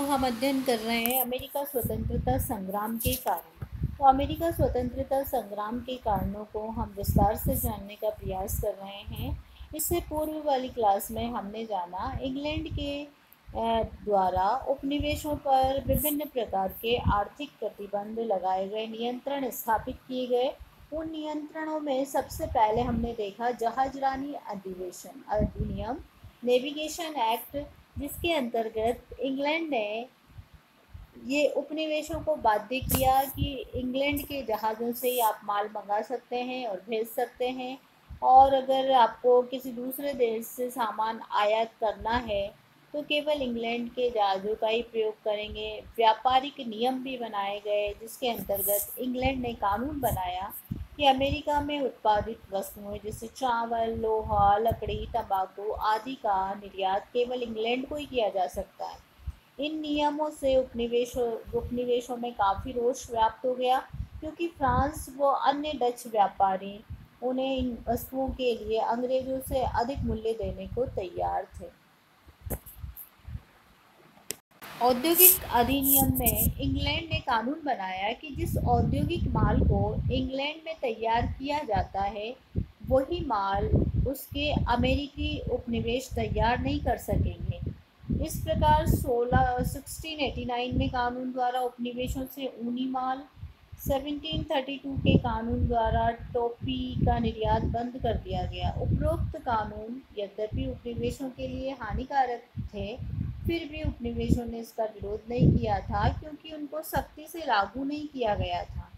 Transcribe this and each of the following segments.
हम अध्ययन कर रहे हैं अमेरिका स्वतंत्रता संग्राम के कारण। तो अमेरिका स्वतंत्रता संग्राम के कारणों को हम विस्तार से जानने का प्रयास कर रहे हैं। इससे पूर्व वाली क्लास में हमने जाना इंग्लैंड के द्वारा उपनिवेशों पर विभिन्न प्रकार के आर्थिक प्रतिबंध लगाए गए, नियंत्रण स्थापित किए गए। उन नियंत्रणों में सबसे पहले हमने देखा जहाजरानी अधिनियम, नेविगेशन एक्ट, जिसके अंतर्गत इंग्लैंड ने ये उपनिवेशों को बाध्य किया कि इंग्लैंड के जहाज़ों से ही आप माल मंगा सकते हैं और भेज सकते हैं, और अगर आपको किसी दूसरे देश से सामान आयात करना है तो केवल इंग्लैंड के जहाज़ों का ही प्रयोग करेंगे। व्यापारिक नियम भी बनाए गए, जिसके अंतर्गत इंग्लैंड ने कानून बनाया कि अमेरिका में उत्पादित वस्तुएं जैसे चावल, लोहा, लकड़ी, तंबाकू आदि का निर्यात केवल इंग्लैंड को ही किया जा सकता है। इन नियमों से उपनिवेशों में काफ़ी रोष व्याप्त हो गया, क्योंकि फ्रांस व अन्य डच व्यापारी उन्हें इन वस्तुओं के लिए अंग्रेजों से अधिक मूल्य देने को तैयार थे। औद्योगिक अधिनियम में इंग्लैंड ने कानून बनाया कि जिस औद्योगिक माल को इंग्लैंड में तैयार किया जाता है, वही माल उसके अमेरिकी उपनिवेश तैयार नहीं कर सकेंगे। इस प्रकार 1689 में कानून द्वारा उपनिवेशों से ऊनी माल, 1732 के कानून द्वारा टॉफी का निर्यात बंद कर दिया गया। उपरोक्त कानून यद्यपि उपनिवेशों के लिए हानिकारक थे, फिर भी उपनिवेशों ने इसका विरोध नहीं किया था, क्योंकि उनको सख्ती से लागू नहीं किया गया था।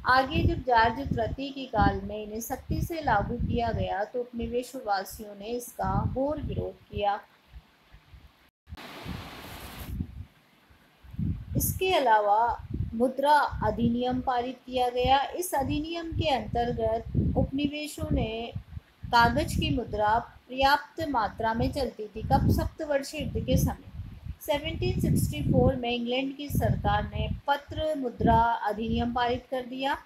आगे जब जॉर्ज तृतीय के काल में इन्हें सख्ती से लागू किया गया तो उपनिवेशवासियों ने इसका घोर विरोध किया। इसके अलावा मुद्रा अधिनियम पारित किया गया। इस अधिनियम के अंतर्गत उपनिवेशों ने कागज की मुद्रा पर्याप्त मात्रा में चलती थी। कब? सप्तवर्षीय युद्ध के समय 1764 में इंग्लैंड की सरकार ने पत्र मुद्रा अधिनियम पारित कर दिया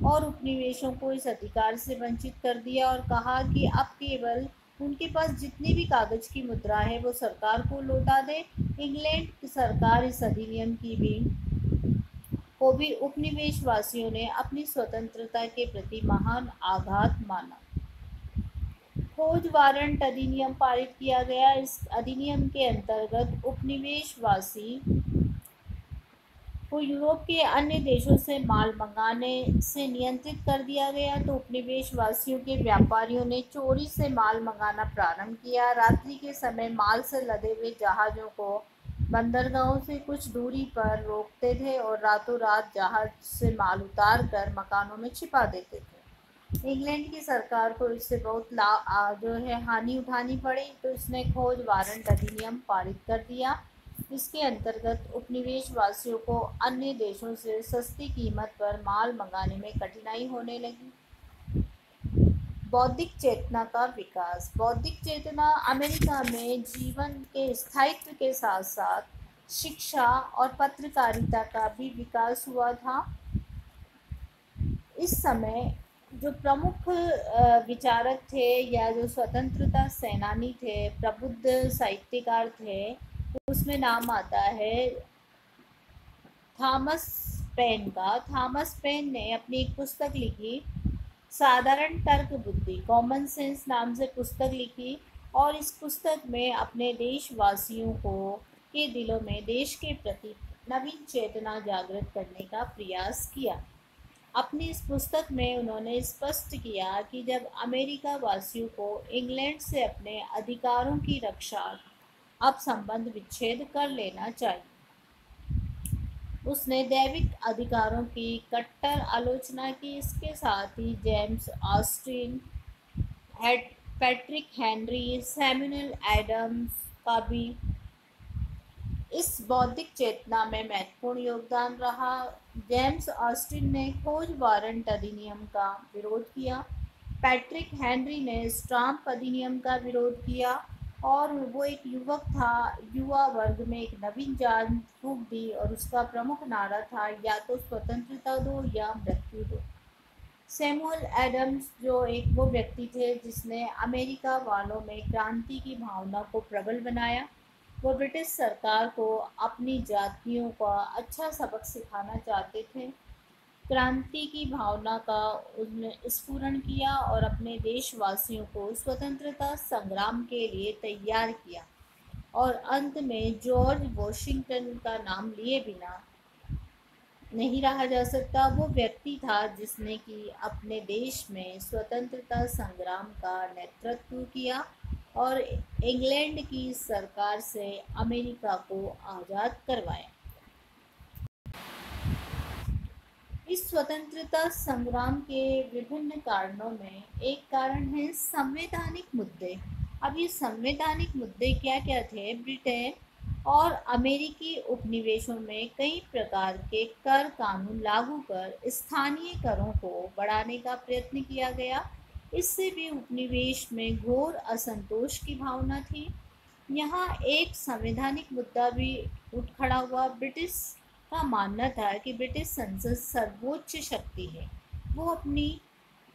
और उपनिवेशों को इस अधिकार से वंचित कर दिया, और कहा कि अब केवल उनके पास जितनी भी कागज की मुद्रा है वो सरकार को लौटा दे। इंग्लैंड की सरकार इस अधिनियम की भी उपनिवेशवासियों ने अपनी स्वतंत्रता के प्रति महान आघात माना। खोज वारंट अधिनियम पारित किया गया। इस अधिनियम के अंतर्गत उपनिवेशवासी को यूरोप के अन्य देशों से माल मंगाने से नियंत्रित कर दिया गया। तो उपनिवेशवासियों के व्यापारियों ने चोरी से माल मंगाना प्रारंभ किया। रात्रि के समय माल से लदे हुए जहाज़ों को बंदरगाहों से कुछ दूरी पर रोकते थे और रातों रात जहाज से माल उतार कर मकानों में छिपा देते थे। इंग्लैंड की सरकार को इससे बहुत हानि उठानी पड़ी, तो इसने खोज वारंट अधिनियम पारित कर दिया। इसके अंतर्गत उपनिवेशवासियों को अन्य देशों से सस्ती कीमत पर माल मंगाने में कठिनाई होने लगी। बौद्धिक चेतना का विकास। बौद्धिक चेतना अमेरिका में जीवन के स्थायित्व के साथ साथ शिक्षा और पत्रकारिता का भी विकास हुआ था। इस समय जो प्रमुख विचारक थे या जो स्वतंत्रता सेनानी थे, प्रबुद्ध साहित्यकार थे, उसमें नाम आता है थॉमस पेन का। थॉमस पेन ने अपनी एक पुस्तक लिखी, साधारण तर्क बुद्धि, कॉमन सेंस नाम से पुस्तक लिखी, और इस पुस्तक में अपने देशवासियों के दिलों में देश के प्रति नवीन चेतना जागृत करने का प्रयास किया। अपनी इस पुस्तक में उन्होंने स्पष्ट किया कि जब अमेरिका वासियों को इंग्लैंड से अपने अधिकारों की रक्षा अब संबंध विच्छेद कर लेना चाहिए। उसने दैविक अधिकारों की कट्टर आलोचना की। इसके साथ ही James Austin, Patrick Henry, Samuel Adams का भी इस बौद्धिक चेतना में महत्वपूर्ण योगदान रहा। जेम्स ऑस्टिन ने खोज वारंट अधिनियम का विरोध किया। पैट्रिक हेनरी ने स्टाम्प अधिनियम का विरोध किया, और वो एक युवक था। युवा वर्ग में एक नवीन जान फूंक दी, और उसका प्रमुख नारा था, या तो स्वतंत्रता दो या मृत्यु दो। सैमुअल एडम्स जो एक वो व्यक्ति थे जिसने अमेरिका वालों में क्रांति की भावना को प्रबल बनाया। वो ब्रिटिश सरकार को अपनी जातियों का अच्छा सबक सिखाना चाहते थे। क्रांति की भावना का उसने स्फुरण किया और अपने देशवासियों को स्वतंत्रता संग्राम के लिए तैयार किया। और अंत में जॉर्ज वॉशिंगटन का नाम लिए बिना नहीं रहा जा सकता। वो व्यक्ति था जिसने कि अपने देश में स्वतंत्रता संग्राम का नेतृत्व किया और इंग्लैंड की सरकार से अमेरिका को आज़ाद करवाया। इस स्वतंत्रता संग्राम के विभिन्न कारणों में एक कारण है संवैधानिक मुद्दे। अब ये संवैधानिक मुद्दे क्या क्या थे? ब्रिटेन और अमेरिकी उपनिवेशों में कई प्रकार के कर कानून लागू कर स्थानीय करों को बढ़ाने का प्रयत्न किया गया। इससे भी उपनिवेश में घोर असंतोष की भावना थी। यहाँ एक संवैधानिक मुद्दा भी उठ खड़ा हुआ। ब्रिटिश का मानना था कि ब्रिटिश संसद सर्वोच्च शक्ति है। वो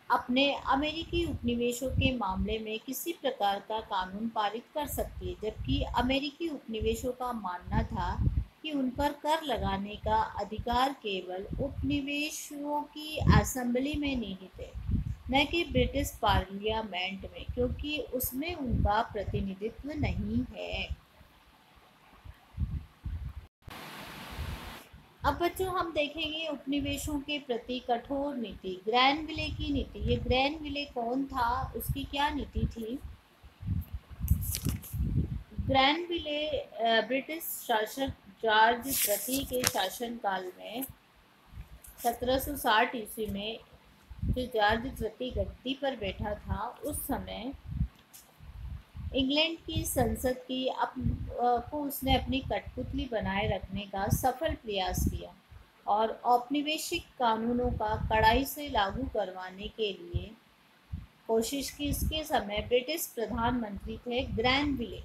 अपने अमेरिकी उपनिवेशों के मामले में किसी प्रकार का कानून पारित कर सकती है, जबकि अमेरिकी उपनिवेशों का मानना था कि उन पर कर लगाने का अधिकार केवल उपनिवेशों की असेंबली में निहित है, न कि ब्रिटिश पार्लियामेंट में, क्योंकि उसमें उनका प्रतिनिधित्व नहीं है। अब बच्चों हम देखेंगे उपनिवेशों के प्रति कठोर नीति, ग्रैनविले की नीति। ये ग्रैनविले कौन था, उसकी क्या नीति थी? ग्रैनविले ब्रिटिश शासक जॉर्ज तृतीय के शासनकाल में 1760 ईस्वी में जो जॉर्ज तृतीय गद्दी पर बैठा था, उस समय इंग्लैंड की संसद की को उसने अपनी कठपुतली बनाए रखने का सफल प्रयास किया और औपनिवेशिक कानूनों का कड़ाई से लागू करवाने के लिए कोशिश की। इसके समय ब्रिटिश प्रधानमंत्री थे ग्रैनविले।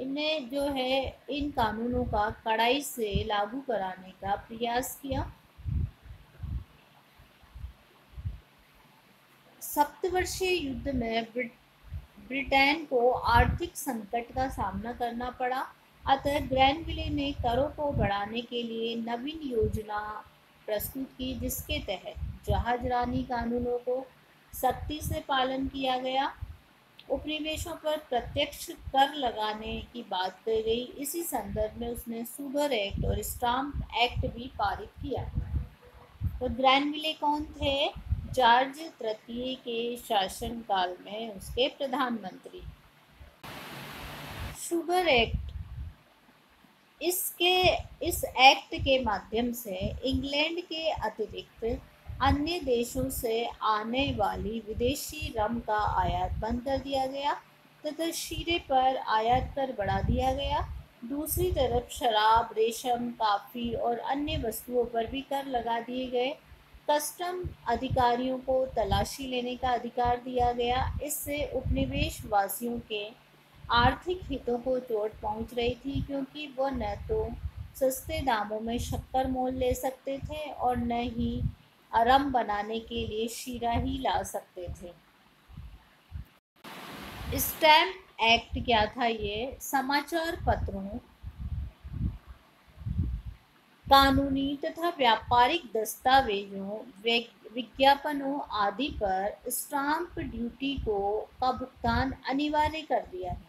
इन्हें जो है इन कानूनों का कड़ाई से लागू कराने का प्रयास किया। सप्तवर्षीय युद्ध में ब्रिटेन को आर्थिक संकट का सामना करना पड़ा। अतः ग्रैनविले ने करों को बढ़ाने के लिए नवीन योजना प्रस्तुत की, जिसके तहत जहाजरानी कानूनों को सख्ती से पालन किया गया। उपनिवेशों पर प्रत्यक्ष कर लगाने की बात कही गई। इसी संदर्भ में उसने शुगर एक्ट और स्टाम्प एक्ट भी पारित किया। तो ग्रैनविले कौन थे? जॉर्ज तृतीय के शासनकाल में उसके प्रधानमंत्री। शुगर एक्ट, इस एक्ट के माध्यम से इंग्लैंड के अतिरिक्त अन्य देशों से आने वाली विदेशी रम का आयात बंद कर दिया गया तथा शीरे पर आयात कर बढ़ा दिया गया। दूसरी तरफ शराब, रेशम, कॉफ़ी और अन्य वस्तुओं पर भी कर लगा दिए गए। कस्टम अधिकारियों को तलाशी लेने का अधिकार दिया गया। इससे उपनिवेश वासियों के आर्थिक हितों को चोट पहुंच रही थी, क्योंकि वह न तो सस्ते दामों में शक्कर मोल ले सकते थे और न ही रम बनाने के लिए शीरा ही ला सकते थे। स्टैम्प एक्ट क्या था? ये समाचार पत्रों, कानूनी तथा व्यापारिक दस्तावेजों, विज्ञापनों आदि पर स्टाम्प ड्यूटी का भुगतान अनिवार्य कर दिया है।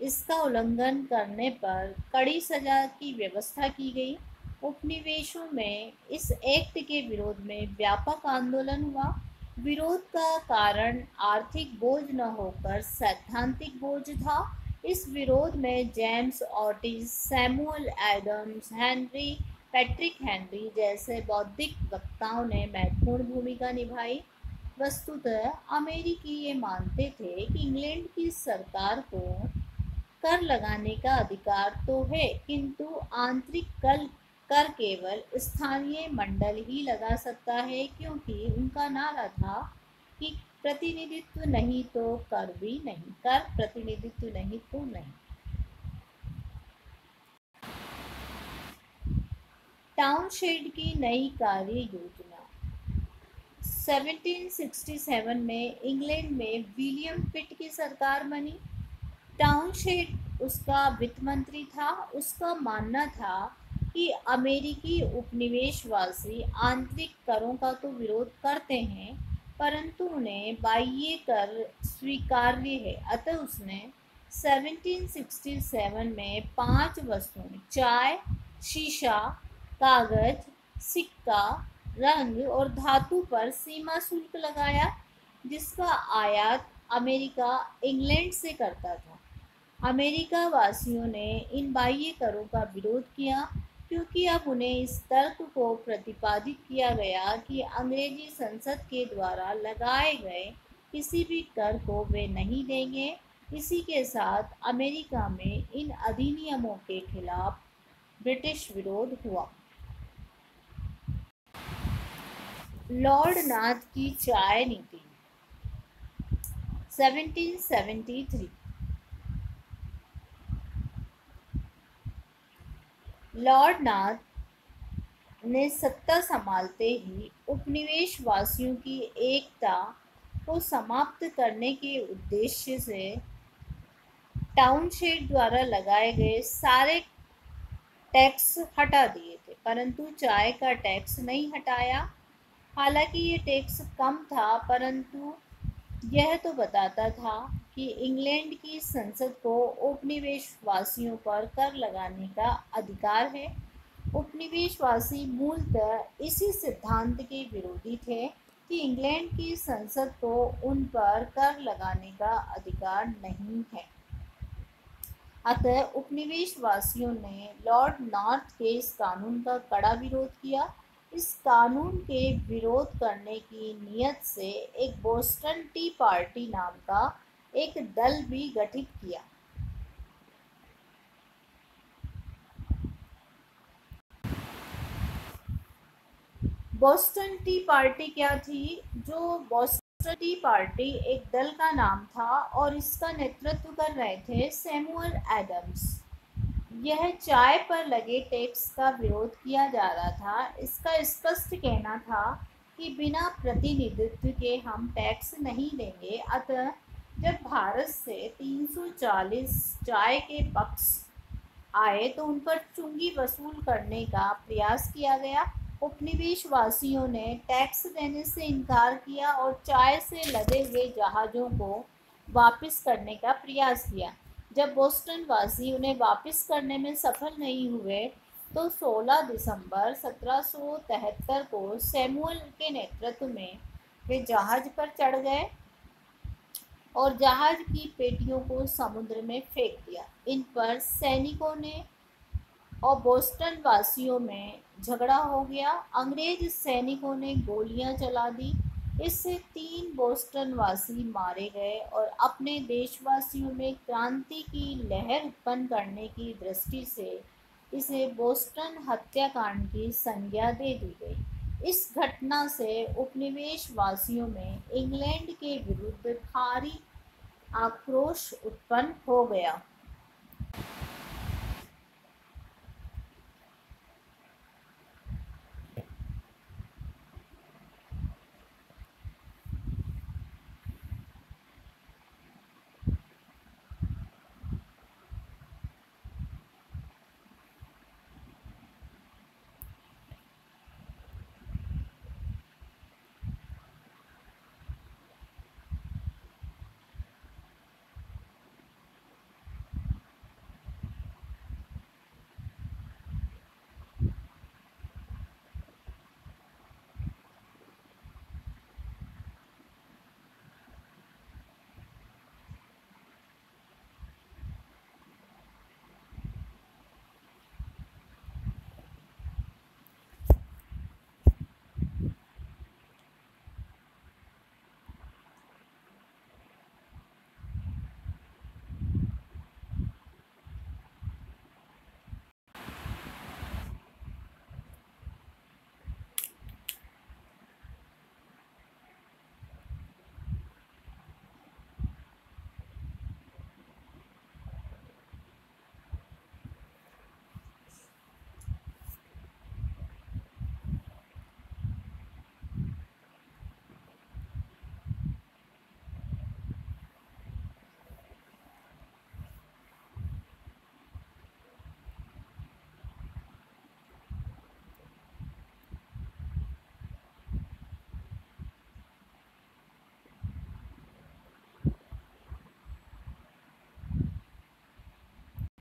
इसका उल्लंघन करने पर कड़ी सजा की व्यवस्था की गई। उपनिवेशों में इस एक्ट के विरोध में व्यापक आंदोलन हुआ। विरोध का कारण आर्थिक बोझ न होकर सैद्धांतिक बोझ था। इस विरोध में James Otis, Samuel Adams, Henry Patrick Henry जैसे बौद्धिक वक्ताओं ने महत्वपूर्ण भूमिका निभाई। वस्तुतः अमेरिकी ये मानते थे कि इंग्लैंड की सरकार को कर लगाने का अधिकार तो है, किंतु आंतरिक कर केवल स्थानीय मंडल ही लगा सकता है, क्योंकि उनका नारा था कि प्रतिनिधित्व नहीं तो कर भी नहीं, कर प्रतिनिधित्व नहीं तो नहीं। टाउनशेंड की नई कार्य योजना। 1767 में इंग्लैंड में विलियम पिट की सरकार बनी। टाउनशेंड उसका वित्त मंत्री था। उसका मानना था कि अमेरिकी उपनिवेशवासी आंतरिक करों का तो विरोध करते हैं, परंतु उन्हें बाह्य कर स्वीकार्य है। अतः उसने 1767 में 5 वस्तुएं, चाय, शीशा, कागज, सिक्का, रंग और धातु पर सीमा शुल्क लगाया, जिसका आयात अमेरिका इंग्लैंड से करता था। अमेरिका वासियों ने इन बाह्य करों का विरोध किया, क्योंकि अब उन्हें इस तर्क को प्रतिपादित किया गया कि अंग्रेजी संसद के द्वारा लगाए गए किसी भी कर को वे नहीं देंगे। इसी के साथ अमेरिका में इन अधिनियमों के खिलाफ ब्रिटिश विरोध हुआ। लॉर्ड नाथ की चाय नीति 1773। लॉर्ड नाथ ने सत्ता संभालते ही उपनिवेशवासियों की एकता को समाप्त करने के उद्देश्य से टाउनशेड द्वारा लगाए गए सारे टैक्स हटा दिए थे, परंतु चाय का टैक्स नहीं हटाया। हालांकि ये टैक्स कम था, परंतु यह तो बताता था कि इंग्लैंड की संसद को उपनिवेशवासियों पर कर लगाने का अधिकार है। उपनिवेशवासी मूलतः इसी सिद्धांत के विरोधी थे कि इंग्लैंड की संसद को उन पर कर लगाने का अधिकार नहीं है। अतः उपनिवेशवासियों ने लॉर्ड नॉर्थ के इस कानून का कड़ा विरोध किया। इस कानून के विरोध करने की नीयत से एक बोस्टन टी पार्टी नाम का एक दल भी गठित किया। बोस्टन टी पार्टी क्या थी? जो बोस्टन टी पार्टी एक दल का नाम था और इसका नेतृत्व कर रहे थे सैमुअल एडम्स। यह चाय पर लगे टैक्स का विरोध किया जा रहा था। इसका स्पष्ट कहना था कि बिना प्रतिनिधित्व के हम टैक्स नहीं देंगे। अतः जब भारत से 340 चाय के पक्ष आए तो उन पर चुंगी वसूल करने का प्रयास किया गया। उपनिवेशवासियों ने टैक्स देने से इनकार किया और चाय से लदे हुए जहाज़ों को वापस करने का प्रयास किया। जब बोस्टन वासी उन्हें वापस करने में सफल नहीं हुए तो 16 दिसंबर 1773 को सैमुअल के नेतृत्व में वे जहाज पर चढ़ गए और जहाज की पेटियों को समुद्र में फेंक दिया। इन पर सैनिकों ने और बोस्टन वासियों में झगड़ा हो गया। अंग्रेज सैनिकों ने गोलियां चला दी। इससे 3 बोस्टन वासी मारे गए और अपने देशवासियों में क्रांति की लहर उत्पन्न करने की दृष्टि से इसे बोस्टन हत्याकांड की संज्ञा दे दी गई। इस घटना से उपनिवेशवासियों में इंग्लैंड के विरुद्ध भारी आक्रोश उत्पन्न हो गया।